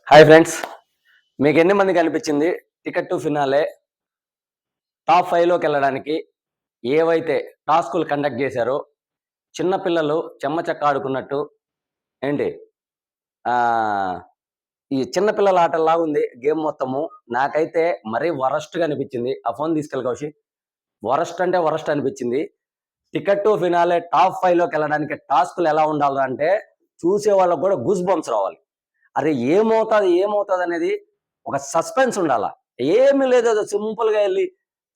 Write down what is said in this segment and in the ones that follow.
Hi friends, మీకు ఎన్ని మంది కనిపించింది టికెట్ టు ఫినాలే టాప్ 5లోకి వెళ్ళడానికి ఏవైతే టాస్కులు కండక్ట్ చేశారో చిన్నపిల్లలు చెమ్మచక్క ఆడుకున్నట్టు ఏంటి ఆ, ఈ చిన్నపిల్లల ఆటల్లాగా ఉంది గేమ్ మొత్తము. నాకైతే మరీ వరస్ట్గా అనిపించింది. ఆ ఫోన్ తీసుకెళ్ళి కౌశి. వరస్ట్ అంటే వరస్ట్ అనిపించింది. టికెట్ టు ఫినాలే టాప్ 5లోకి వెళ్ళడానికి టాస్కులు ఎలా ఉండాలంటే చూసే వాళ్ళకు కూడా గూస్ బంప్స్ రావాలి. అరే ఏమవుతుంది అనేది ఒక సస్పెన్స్ ఉండాలా. ఏమీ లేదు, అది సింపుల్ గా వెళ్ళి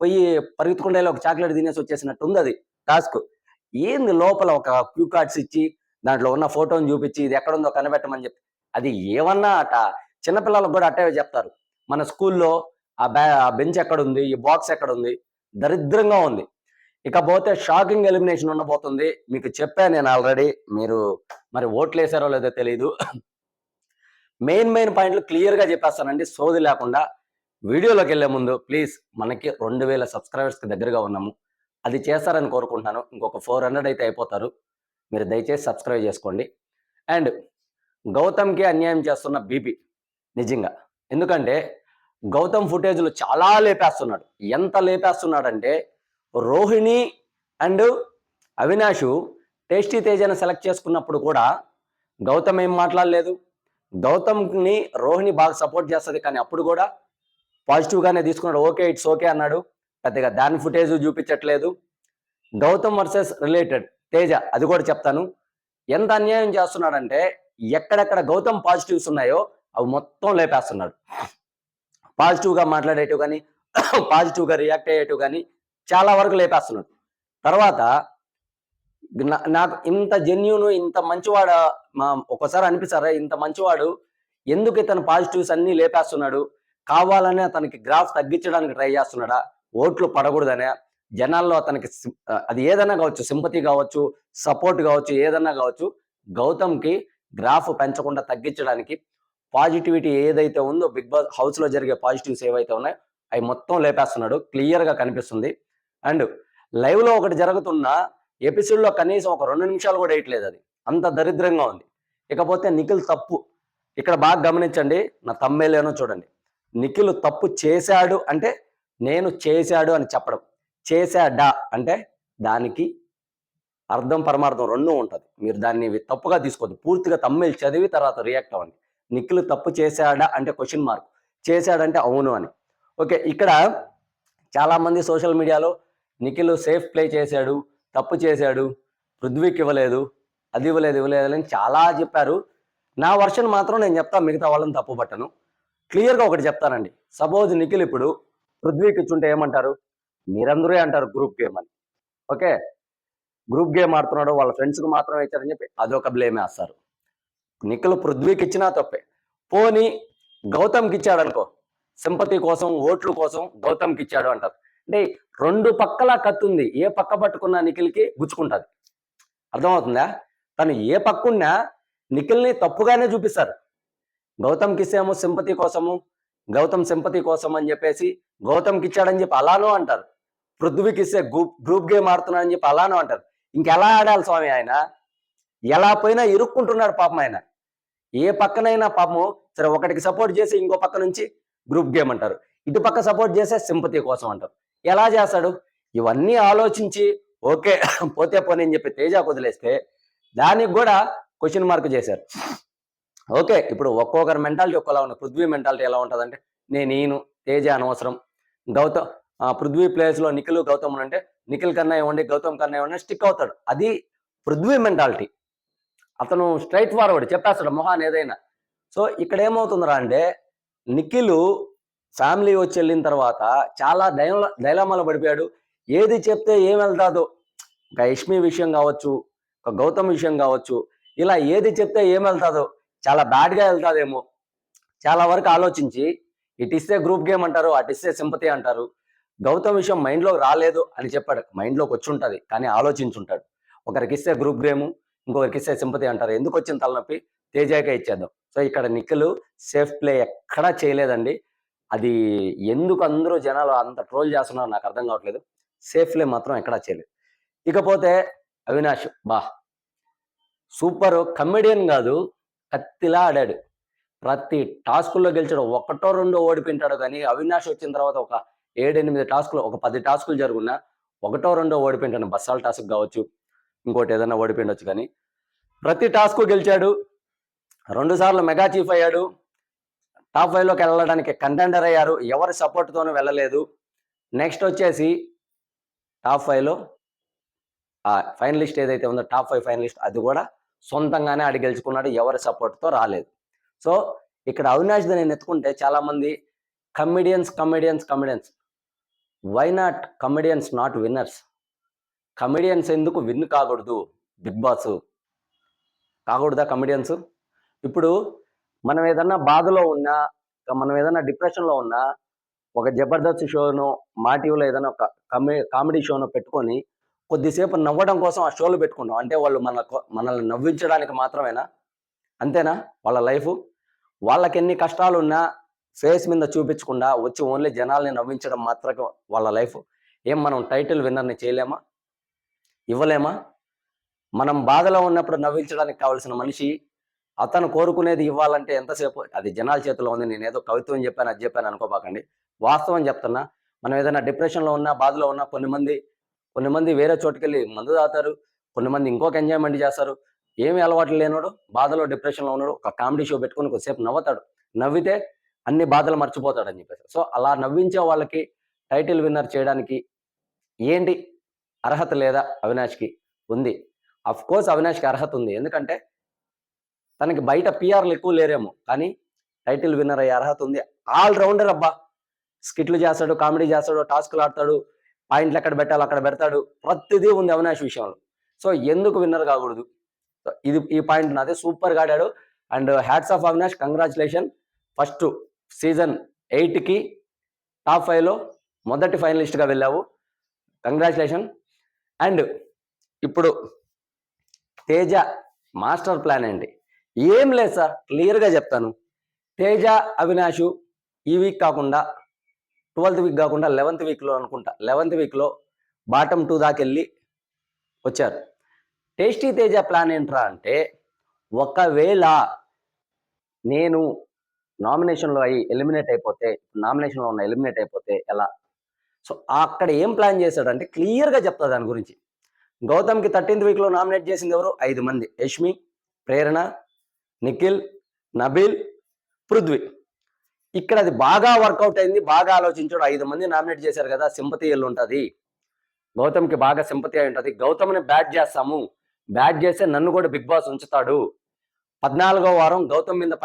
పోయి పరిగెత్తుకుంటే వెళ్ళి ఒక చాక్లెట్ తినేసి వచ్చేసినట్టు ఉంది అది టాస్క్. ఏంది లోపల ఒక క్యూ కార్డ్స్ ఇచ్చి దాంట్లో ఉన్న ఫోటోని చూపించి ఇది ఎక్కడుందో కనిపెట్టమని చెప్పి అది ఏమన్నా అట. చిన్నపిల్లలకు కూడా అట్టే చెప్తారు. మన స్కూల్లో ఆ బెంచ్ ఎక్కడ ఉంది, ఈ బాక్స్ ఎక్కడ ఉంది, దరిద్రంగా ఉంది. ఇకపోతే షాకింగ్ ఎలిమినేషన్ ఉండబోతుంది. మీకు చెప్పాను నేను ఆల్రెడీ. మీరు మరి ఓట్లు వేసారో లేదో తెలియదు. మెయిన్ పాయింట్లు క్లియర్గా చెప్పేస్తానండి, సోది లేకుండా. వీడియోలోకి వెళ్ళే ముందు ప్లీజ్, మనకి 2000 సబ్స్క్రైబర్స్కి దగ్గరగా ఉన్నాము. అది చేస్తారని కోరుకుంటున్నాను. ఇంకొక 400 అయితే అయిపోతారు. మీరు దయచేసి సబ్స్క్రైబ్ చేసుకోండి. అండ్ గౌతమ్కి అన్యాయం చేస్తున్న బీపీ నిజంగా. ఎందుకంటే గౌతమ్ ఫుటేజ్లు చాలా లేపేస్తున్నాడు. ఎంత లేపేస్తున్నాడంటే రోహిణి అండ్ అవినాష్ టేస్టీ తేజను సెలెక్ట్ చేసుకున్నప్పుడు కూడా గౌతమ్ ఏం మాట్లాడలేదు. గౌతమ్ని రోహిణి బాగా సపోర్ట్ చేస్తుంది, కానీ అప్పుడు కూడా పాజిటివ్గానే తీసుకున్నాడు. ఓకే, ఇట్స్ ఓకే అన్నాడు. పెద్దగా దాని ఫుటేజ్ చూపించట్లేదు. గౌతమ్ వర్సెస్ రిలేటెడ్ తేజ, అది కూడా చెప్తాను. ఎంత అన్యాయం చేస్తున్నాడంటే ఎక్కడెక్కడ గౌతమ్ పాజిటివ్స్ ఉన్నాయో అవి మొత్తం లేపేస్తున్నాడు. పాజిటివ్గా మాట్లాడేటివి కానీ పాజిటివ్గా రియాక్ట్ అయ్యేటివి కానీ చాలా వరకు లేపేస్తున్నాడు. తర్వాత నాకు ఇంత జెన్యూన్, ఇంత మంచివాడు ఒక్కోసారి అనిపిస్తారా, ఇంత మంచివాడు ఎందుకు ఇతను పాజిటివ్స్ అన్ని లేపేస్తున్నాడు? కావాలనే అతనికి గ్రాఫ్ తగ్గించడానికి ట్రై చేస్తున్నాడా? ఓట్లు పడకూడదనే? జనాల్లో అతనికి అది ఏదైనా కావచ్చు, సింపతి కావచ్చు, సపోర్ట్ కావచ్చు, ఏదన్నా కావచ్చు, గౌతమ్కి గ్రాఫ్ పెంచకుండా తగ్గించడానికి పాజిటివిటీ ఏదైతే ఉందో, బిగ్ బాస్ హౌస్లో జరిగే పాజిటివ్స్ ఏవైతే ఉన్నాయో అవి మొత్తం లేపేస్తున్నాడు. క్లియర్గా కనిపిస్తుంది. అండ్ లైవ్లో ఒకటి జరుగుతున్న ఎపిసోడ్లో కనీసం ఒక 2 నిమిషాలు కూడా వేయట్లేదు. అది అంత దరిద్రంగా ఉంది. ఇకపోతే నిఖిల్ తప్పు. ఇక్కడ బాగా గమనించండి, నా తమ్మేలేనో చూడండి. నిఖిల్ తప్పు చేశాడు అంటే నేను చేశాడు అని చెప్పడం, చేశాడా అంటే దానికి అర్థం పరమార్థం రెండూ ఉంటుంది. మీరు దాన్ని తప్పుగా తీసుకోవద్దు. పూర్తిగా తమ్మేలు చదివి తర్వాత రియాక్ట్ అవ్వండి. నిఖిల్ తప్పు చేశాడా అంటే క్వశ్చన్ మార్క్, చేశాడంటే అవును అని. ఓకే, ఇక్కడ చాలామంది సోషల్ మీడియాలో నిఖిల్ సేఫ్ ప్లే చేశాడు, తప్పు చేశాడు, పృథ్వీకి ఇవ్వలేదు, అది ఇవ్వలేదు అని చాలా చెప్పారు. నా వర్షన్ మాత్రం నేను చెప్తా, మిగతా వాళ్ళని తప్పు పట్టను. క్లియర్గా ఒకటి చెప్తానండి. సపోజ్ నిఖిల్ ఇప్పుడు పృథ్వీకి ఇచ్చుంటే ఏమంటారు? మీరందరూ అంటారు గ్రూప్ గేమ్ అని. ఓకే, గ్రూప్ గేమ్ ఆడుతున్నాడు, వాళ్ళ ఫ్రెండ్స్కి మాత్రమే ఇచ్చారని చెప్పి అదొక బ్లేమ్ వేస్తారు. నిఖిల్ పృథ్వీకి ఇచ్చినా తప్పే. పోనీ గౌతమ్కి ఇచ్చాడు అనుకో, సింపతి కోసం, ఓట్ల కోసం గౌతమ్కి ఇచ్చాడు అంటారు. అంటే 2 పక్కల కత్తుంది. ఏ పక్క పట్టుకున్నా నిఖిల్కి గుచ్చుకుంటుంది. అర్థమవుతుందా? తను ఏ పక్కున్నా నిఖిల్ని తప్పుగానే చూపిస్తారు. గౌతమ్కి ఇస్తేమో సింపతి కోసము, గౌతమ్ సింపతి కోసం అని చెప్పేసి గౌతమ్కి ఇచ్చాడని చెప్పి అలానో అంటారు. పృథ్వీకి ఇస్తే గ్రూప్ గేమ్ ఆడుతున్నాడని చెప్పి అలానో అంటారు. ఇంకెలా ఆడాలి స్వామి ఆయన? ఎలా పోయినా ఇరుక్కుంటున్నాడు పాపం ఆయన. ఏ పక్కనైనా పాపము సరే, ఒకటికి సపోర్ట్ చేసి ఇంకో పక్క నుంచి గ్రూప్ గేమ్ అంటారు, ఇటు పక్క సపోర్ట్ చేసే సింపతి కోసం అంటారు. ఎలా చేస్తాడు? ఇవన్నీ ఆలోచించి ఓకే పోతే పోనీ అని చెప్పి తేజకు వదిలేస్తే దానికి కూడా క్వశ్చన్ మార్క్ చేశారు. ఓకే, ఇప్పుడు ఒక్కొక్కరి మెంటాలిటీ ఒక్కలా ఉంది. పృథ్వీ మెంటాలిటీ ఎలా ఉంటుందంటే నేను తేజ అనవసరం, గౌతమ్ పృథ్వీ ప్లేస్లో నిఖిల్ గౌతమ్ అంటే నిఖిల్ కన్నా ఇవ్వండి, గౌతమ్ కన్నా ఇవ్వండి స్టిక్ అవుతాడు. అది పృథ్వీ మెంటాలిటీ. అతను స్ట్రైట్ ఫార్వర్డ్ చెప్పేస్తాడు మొహాన్ ఏదైనా. సో ఇక్కడ ఏమవుతుందిరా అంటే నిఖిల్ ఫ్యామిలీ వచ్చి వెళ్ళిన తర్వాత చాలా డైలామాలో పడిపోయాడు. ఏది చెప్తే ఏం వెళ్తాదో, ఒక యష్మి విషయం కావచ్చు, ఒక గౌతమ్ విషయం కావచ్చు, ఇలా ఏది చెప్తే ఏం వెళ్తాదో, చాలా బ్యాడ్గా వెళ్తాదేమో చాలా వరకు ఆలోచించి ఇటు ఇస్తే గ్రూప్ గేమ్ అంటారు, అటు ఇస్తే సింపతి అంటారు. గౌతమ్ విషయం మైండ్లోకి రాలేదు అని చెప్పాడు. మైండ్లోకి వచ్చి ఉంటుంది కానీ ఆలోచించుంటాడు. ఒకరికి ఇస్తే గ్రూప్ గేమ్, ఇంకొకరికి ఇస్తే సింపతి అంటారు. ఎందుకు వచ్చిన తలనొప్పి? తేజాకే ఇచ్చేద్దాం. సో ఇక్కడ నిఖిల్ సేఫ్ ప్లే ఎక్కడా చేయలేదండి. అది ఎందుకు అందరూ జనాలు అంత ట్రోల్ చేస్తున్నారో నాకు అర్థం కావట్లేదు. సేఫ్ ప్లే మాత్రం ఎక్కడా చేయలేదు. ఇకపోతే అవినాష్ సూపర్ కమెడియన్ కాదు, కత్తిలా ఆడాడు. ప్రతి టాస్కుల్లో గెలిచాడు. ఒకటో రెండో ఓడిపోయింటాడు కానీ అవినాష్ వచ్చిన తర్వాత ఒక 7, 8 టాస్కులు, ఒక 10 టాస్కులు జరుగున్నా ఒకటో రెండో ఓడిపోయింటాడు. బస్సాల టాస్క్ కావచ్చు, ఇంకోటి ఏదైనా ఓడిపోయిండొచ్చు కానీ ప్రతి టాస్కు గెలిచాడు. 2 సార్లు మెగా చీఫ్ అయ్యాడు. టాప్ 5లోకి వెళ్ళడానికి కంటెండర్ అయ్యారు. ఎవరి సపోర్ట్తోనూ వెళ్ళలేదు. నెక్స్ట్ వచ్చేసి టాప్ 5లో ఫైనలిస్ట్ ఏదైతే ఉందో టాప్ 5 ఫైనలిస్ట్ అది కూడా సొంతంగానే ఆడి గెలుచుకున్నాడు. ఎవరి సపోర్ట్తో రాలేదు. సో ఇక్కడ అవినాష్ నేను ఎత్తుకుంటే చాలా మంది comedians why not comedians not winners? Comedians ఎందుకు విన్ కాకూడదు? బిగ్ బాస్ కాకూడదా కమెడియన్స్? ఇప్పుడు మనం ఏదన్నా బాధలో ఉన్నా, మనం ఏదన్నా డిప్రెషన్లో ఉన్నా, ఒక జబర్దస్త్ షోను, మా టీవీలో ఏదైనా ఒక కామెడీ షోను పెట్టుకొని కొద్దిసేపు నవ్వడం కోసం ఆ షోలు పెట్టుకుంటాం. అంటే వాళ్ళు మనల్ని నవ్వించడానికి మాత్రమేనా? అంతేనా వాళ్ళ లైఫ్? వాళ్ళకి ఎన్ని కష్టాలున్నా ఫేస్ మీద చూపించకుండా వచ్చి ఓన్లీ జనాల్ని నవ్వించడం మాత్రమే వాళ్ళ లైఫ్. ఏం మనం టైటిల్ విన్నర్ని చేయలేమా? ఇవ్వలేమా? మనం బాధలో ఉన్నప్పుడు నవ్వించడానికి కావాల్సిన మనిషి అతను కోరుకునేది ఇవ్వాలంటే ఎంతసేపు? అది జనాల చేతిలో ఉంది. నేనేదో కవిత్వం చెప్పాను, అది చెప్పాను అనుకోబాకండి. వాస్తవం చెప్తున్నా. మనం ఏదైనా డిప్రెషన్లో ఉన్నా, బాధలో ఉన్నా కొన్ని మంది వేరే చోటుకెళ్ళి మందు తాగుతారు. కొంతమంది ఇంకొక ఎంజాయ్మెంట్ చేస్తారు. ఏమి అలవాట్లు లేనోడు, బాధలో డిప్రెషన్లో ఉన్నాడు, ఒక కామెడీ షో పెట్టుకొని కొద్దిసేపు నవ్వుతాడు. నవ్వితే అన్ని బాధలు మర్చిపోతాడని చెప్పేసి. సో అలా నవ్వించే వాళ్ళకి టైటిల్ విన్నర్ చేయడానికి ఏంటి అర్హత లేదా? అవినాష్కి ఉంది. అఫ్ కోర్స్ అవినాష్కి అర్హత ఉంది. ఎందుకంటే తనకి బయట పిఆర్లు ఎక్కువ లేరేమో, కానీ టైటిల్ విన్నర్ అయ్యే అర్హత ఉంది. ఆల్ రౌండర్ అబ్బా. స్కిట్లు చేస్తాడు, కామెడీ చేస్తాడు, టాస్కులు ఆడతాడు, పాయింట్లు ఎక్కడ పెట్టాలో అక్కడ పెడతాడు. ప్రతిదీ ఉంది అవినాష్ విషయంలో. సో ఎందుకు విన్నర్ కాకూడదు? ఈ పాయింట్ నాదే. సూపర్గా ఆడాడు. And hats off Avinash, congratulation. First season 8కి టాప్ 5లో మొదటి ఫైనలిస్ట్గా వెళ్ళావు. కంగ్రాచులేషన్. అండ్ ఇప్పుడు తేజ మాస్టర్ ప్లాన్ ఏంటి? ఏం లేదు సార్, క్లియర్గా చెప్తాను. తేజ, అవినాష్ ఈ వీక్ కాకుండా 12th వీక్ కాకుండా 11th వీక్లో అనుకుంటా, 11th వీక్లో బాటమ్ 2 దాకా వెళ్ళి వచ్చారు. టేస్టీ తేజ ప్లాన్ ఏంట్రా అంటే, ఒకవేళ నేను నామినేషన్లో ఎలిమినేట్ అయిపోతే ఎలా? సో అక్కడ ఏం ప్లాన్ చేశాడంటే క్లియర్గా చెప్తా దాని గురించి. గౌతమ్కి 13th వీక్లో నామినేట్ చేసింది ఎవరు? 5 మంది. యష్మి, ప్రేరణ, నిఖిల్, నబీల్, పృథ్వీ. ఇక్కడ అది బాగా వర్కౌట్ అయింది. బాగా ఆలోచించాడు. 5 మంది నామినేట్ చేశారు కదా, సింపతి ఎల్లు ఉంటుంది. గౌతమ్కి బాగా సింపతి అయి ఉంటుంది. గౌతమ్ని బ్యాట్ చేస్తాము, బ్యాట్ చేస్తే నన్ను కూడా బిగ్ బాస్ ఉంచుతాడు. 14వ వారం గౌతమ్ మీద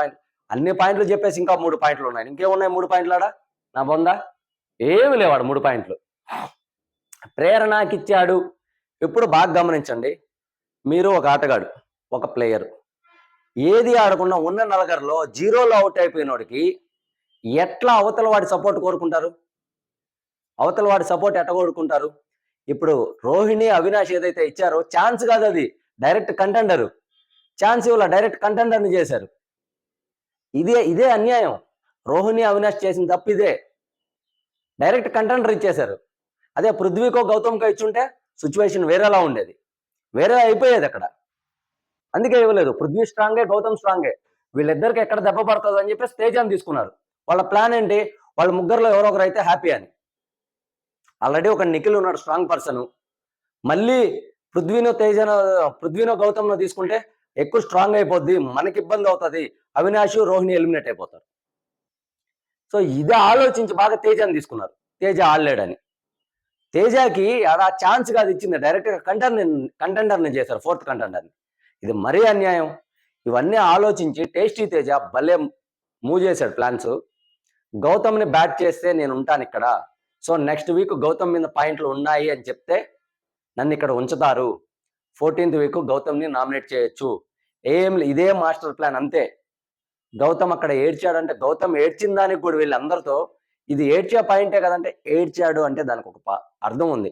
అన్ని పాయింట్లు చెప్పేసి ఇంకా 3 పాయింట్లు ఉన్నాయి. ఇంకేమున్నాయి 3 పాయింట్లాడా? నా బొందా ఏమి లేవాడు 3 పాయింట్లు. ప్రేరణకి ఇచ్చాడు. ఇప్పుడు బాగా గమనించండి, మీరు ఒక ఆటగాడు, ఒక ప్లేయర్, ఏది ఆడకుండా ఉన్న నలుగురిలో 0లో అవుట్ అయిపోయినోడికి ఎట్లా అవతల వాడి సపోర్ట్ కోరుకుంటారు? అవతల వాడి సపోర్ట్ ఎట్లా కోరుకుంటారు? ఇప్పుడు రోహిణి, అవినాష్ ఏదైతే ఇచ్చారో ఛాన్స్ కాదు, అది డైరెక్ట్ కంటెండర్. ఛాన్స్ ఇవ్వాల, డైరెక్ట్ కంటెండర్ని చేశారు. ఇదే అన్యాయం. రోహిణి, అవినాష్ చేసిన తప్పు ఇదే. డైరెక్ట్ కంటెండర్ ఇచ్చేశారు. అదే పృథ్వీకో గౌతమ్కో ఇచ్చుంటే సిచ్యువేషన్ వేరేలా ఉండేది, వేరే అయిపోయేది అక్కడ. అందుకే ఇవ్వలేదు. పృథ్వీ స్ట్రాంగే, గౌతమ్ స్ట్రాంగే. వీళ్ళిద్దరికి ఎక్కడ దెబ్బ పడుతుంది అని చెప్పేసి తేజాన్ని తీసుకున్నారు. వాళ్ళ ప్లాన్ ఏంటి? వాళ్ళ ముగ్గురులో ఎవరో ఒకరు అయితే హ్యాపీ అని. ఆల్రెడీ ఒక నిఖిల్ ఉన్నాడు, స్ట్రాంగ్ పర్సన్. మళ్ళీ పృథ్వీనో గౌతమ్నో తీసుకుంటే ఎక్కువ స్ట్రాంగ్ అయిపోద్ది, మనకి ఇబ్బంది అవుతుంది, అవినాష్, రోహిణి ఎలిమినేట్ అయిపోతారు. సో ఇదే ఆలోచించి బాగా తేజాన్ని తీసుకున్నారు. తేజ ఆడలేడని. తేజకి అలా ఛాన్స్ కాదు ఇచ్చింది, డైరెక్ట్గా కంటెండర్ని చేశారు, 4th కంటెండర్ని. ఇది మరీ అన్యాయం. ఇవన్నీ ఆలోచించి టేస్టీ తేజ భలే మూవ్ చేశాడు ప్లాన్స్. గౌతమ్ని బ్యాట్ చేస్తే నేను ఉంటాను ఇక్కడ. సో నెక్స్ట్ వీక్ గౌతమ్ మీద పాయింట్లు ఉన్నాయి అని చెప్తే నన్ను ఇక్కడ ఉంచుతారు. 14th వీక్ గౌతమ్ని నామినేట్ చేయొచ్చు. ఇదే మాస్టర్ ప్లాన్, అంతే. గౌతమ్ అక్కడ ఏడ్చాడంటే, గౌతమ్ ఏడ్చిన దానికి కూడా వీళ్ళందరితో ఇది ఏడ్చే పాయింటే కదంటే, ఏడ్చాడు అంటే దానికి ఒక అర్థం ఉంది.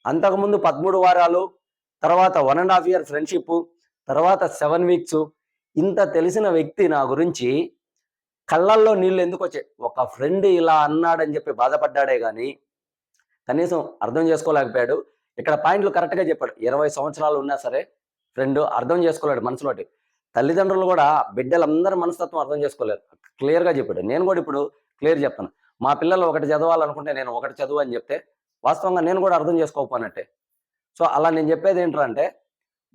అంతకుముందు 13 వారాలు, తర్వాత 1.5 year ఫ్రెండ్షిప్, తర్వాత 7 weeks, ఇంత తెలిసిన వ్యక్తి నా గురించి కళ్ళల్లో నీళ్ళు ఎందుకు వచ్చాయి? ఒక ఫ్రెండ్ ఇలా అన్నాడని చెప్పి బాధపడ్డాడే కానీ కనీసం అర్థం చేసుకోలేకపోయాడు. ఇక్కడ పాయింట్లు కరెక్ట్గా చెప్పాడు. 20 సంవత్సరాలు ఉన్నా సరే ఫ్రెండ్ అర్థం చేసుకోలేడు మనసులోటి. తల్లిదండ్రులు కూడా బిడ్డలందరి మనస్తత్వం అర్థం చేసుకోలేరు. క్లియర్‌గా చెప్పాడు. నేను కూడా ఇప్పుడు క్లియర్ చెప్తాను. మా పిల్లలు ఒకటి చదవాలనుకుంటే నేను ఒకటి చదువు అని చెప్తే, వాస్తవంగా నేను కూడా అర్థం చేసుకోకపోయినట్టే. సో, అలా నేను చెప్పేది ఏంట్రా అంటే,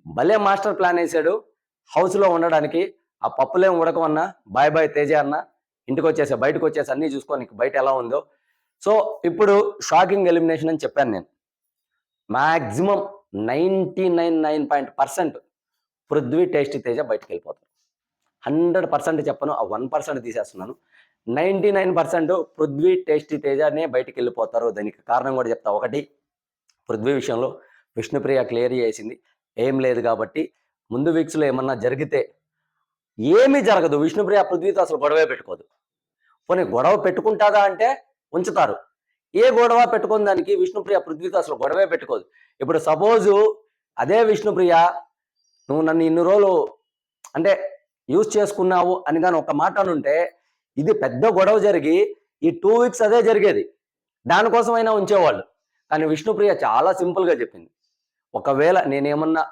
భలే మాస్టర్ ప్లాన్ ఏసాడు. హౌస్‌లో ఉండడానికి. ఆ పప్పులేం ఉడకవన్నా, బాయ్ బాయ్ తేజ అన్న. ఇంటికొచ్చేసా, బయటకొచ్చేసి అన్నీ చూసుకో నీకు బయట ఎలా ఉందో. సో, ఇప్పుడు షాకింగ్ ఎలిమినేషన్ అని చెప్పాను నేను. మాక్సిమం 99.9% పృథ్వీ, టేస్టీ తేజ బయటికెళ్ళిపోతారు. 100% చెప్పను. ఆ 1% తీసేస్తున్నాను. 99% పృథ్వీ, టేస్టీ తేజనే బయటికెళ్ళిపోతారు. దానికి కారణం కూడా చెప్తా. ఒకటి, పృథ్వీ విషయంలో విష్ణుప్రియ క్లియర్ చేసింది. ఏం లేదు కాబట్టి ముందు వీక్స్‌లో ఏమన్నా జరిగితే ఏమీ జరగదు. విష్ణుప్రియ పృథ్వీతో అసలు గొడవే పెట్టుకోదు. పోనీ గొడవ పెట్టుకుంటాదా అంటే ఉంచుతారు. ఏ గొడవ పెట్టుకున్న దానికి విష్ణుప్రియ పృథ్వీతో అసలు గొడవే పెట్టుకోదు. ఇప్పుడు సపోజు అదే విష్ణుప్రియ నువ్వు నన్ను ఇన్ని రోజులు అంటే యూజ్ చేసుకున్నావు అని గాని ఒక మాట అనుంటే ఇది పెద్ద గొడవ జరిగి ఈ 2 వీక్స్ అదే జరిగేది. దానికోసమైనా ఉంచేవాళ్ళు. కానీ విష్ణుప్రియ చాలా సింపుల్‌గా చెప్పింది. ఒకవేళ నేనేమన్నా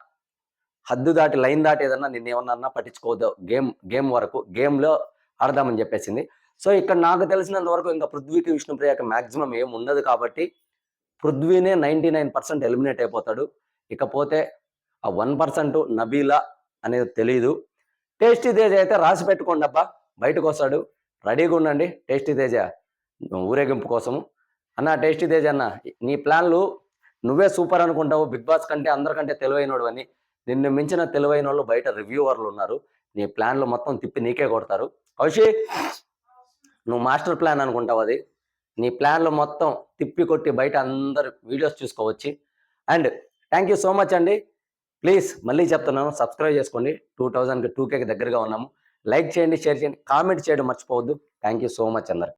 హద్దు దాటి, లైన్ దాటి ఏదన్నా నిన్నేమన్నా అన్నా పట్టించుకోవద్దు. గేమ్ వరకు. గేమ్‌లో ఆడదామని చెప్పేసింది. సో, ఇక్కడ నాకు తెలిసినంత వరకు ఇంకా పృథ్వీకి, విష్ణుప్రియకి మాక్సిమం ఏం ఉండదు కాబట్టి పృథ్వీనే 99% ఎలిమినేట్ అయిపోతాడు. ఇకపోతే ఆ 1% నబీలా అనేది తెలీదు. టేస్టీ తేజ అయితే రాసి పెట్టుకోండబ్బా! బయటకొస్తాడు. రెడీగా ఉండండి టేస్టీ తేజ ఊరేగింపు కోసము. అన్న టేస్టీ తేజ అన్న నీ ప్లాన్‌లు నువ్వే సూపర్ అనుకుంటావు. బిగ్ బాస్ కంటే అందరికంటే తెలివైనోడివని. నిన్ను మించిన తెలివైనోళ్ళు బయట రివ్యూవర్లు ఉన్నారు. నీ ప్లాన్‌లు మొత్తం తిప్పి నీకే కొడతారు. కౌశిక్ నువ్వు మాస్టర్ ప్లాన్ అనుకుంటావు అది. నీ ప్లాన్‌లు మొత్తం తిప్పి కొట్టి బయట అందరు వీడియోస్ చూసుకోవచ్చి. And thank you so much అండి. ప్లీజ్ మళ్ళీ చెప్తున్నాను సబ్స్క్రైబ్ చేసుకోండి. 2000కి 2Kకి దగ్గరగా ఉన్నాము. లైక్ చేయండి, షేర్ చేయండి, కామెంట్ చేయడం మర్చిపోవద్దు. థ్యాంక్ యూ సో మచ్ అందరికి.